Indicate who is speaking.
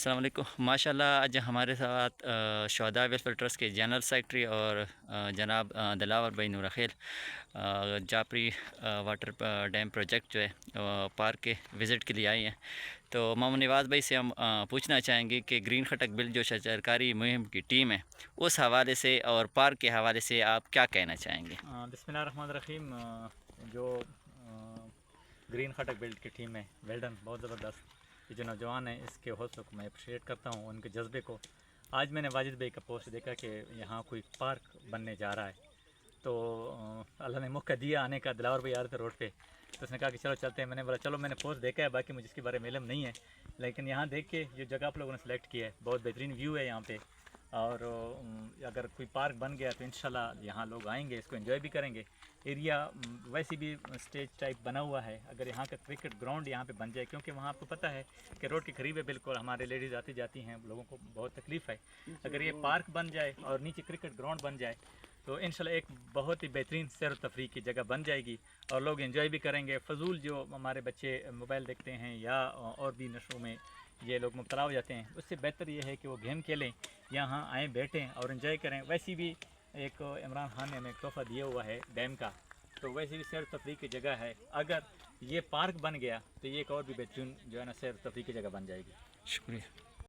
Speaker 1: السلام علیکم ماشاءاللہ آج ہمارے ساتھ شہداء ویلفیئر ٹرسٹ کے جنرل سیکرٹری اور جناب دلاور بھائی نورخیل جاپری واٹر ڈیم پروجیکٹ جو ہے پارک کے وزٹ کے لیے آئی ہیں. تو محمد نواز بھائی سے ہم پوچھنا چاہیں گے کہ گرین خٹک بل جو سرکاری مہم کی ٹیم ہے اس حوالے سے اور پارک کے حوالے سے آپ کیا کہنا چاہیں گے؟
Speaker 2: بسم اللہ الرحمن الرحیم. جو گرین خٹک بلڈ کی ٹیم ہے، ویلڈن، بہت زبردست. یہ جو نوجوان ہیں اس کے حوصلے کو میں اپریشیٹ کرتا ہوں، ان کے جذبے کو. آج میں نے واجد بھائی کا پوسٹ دیکھا کہ یہاں کوئی پارک بننے جا رہا ہے، تو اللہ نے موقع دیا آنے کا. دلاور بھائی آ رہے تھے روڈ پہ، تو اس نے کہا کہ چلو چلتے ہیں. میں نے بولا چلو، میں نے پوسٹ دیکھا ہے، باقی مجھے اس کے بارے میں علم نہیں ہے، لیکن یہاں دیکھ کے جو جگہ آپ لوگوں نے سلیکٹ کی ہے بہت بہترین ویو ہے یہاں پہ. اور اگر کوئی پارک بن گیا تو انشاءاللہ یہاں لوگ آئیں گے، اس کو انجوائے بھی کریں گے. ایریا ویسے بھی اسٹیج ٹائپ بنا ہوا ہے. اگر یہاں کا کرکٹ گراؤنڈ یہاں پہ بن جائے، کیونکہ وہاں آپ کو پتہ ہے کہ روڈ کے قریب ہے بالکل، ہمارے لیڈیز آتی جاتی ہیں، لوگوں کو بہت تکلیف ہے. اگر یہ پارک بن جائے اور نیچے کرکٹ گراؤنڈ بن جائے تو انشاءاللہ ایک بہت ہی بہترین سیر و تفریح کی جگہ بن جائے گی، اور لوگ انجوائے بھی کریں گے. فضول جو ہمارے بچے موبائل دیکھتے ہیں یا اور بھی نشوں میں یہ لوگ مبتلا ہو جاتے ہیں، اس سے بہتر یہ ہے کہ وہ گیم کھیلیں، یہاں آئیں، بیٹھیں اور انجوائے کریں. ویسی بھی ایک عمران خان نے ہمیں ایک تحفہ دیا ہوا ہے ڈیم کا، تو ویسے بھی سیر و تفریح کی جگہ ہے. اگر یہ پارک بن گیا تو یہ ایک اور بھی بہترین جو ہے نا سیر و تفریح کی جگہ بن جائے گی.
Speaker 1: شکریہ.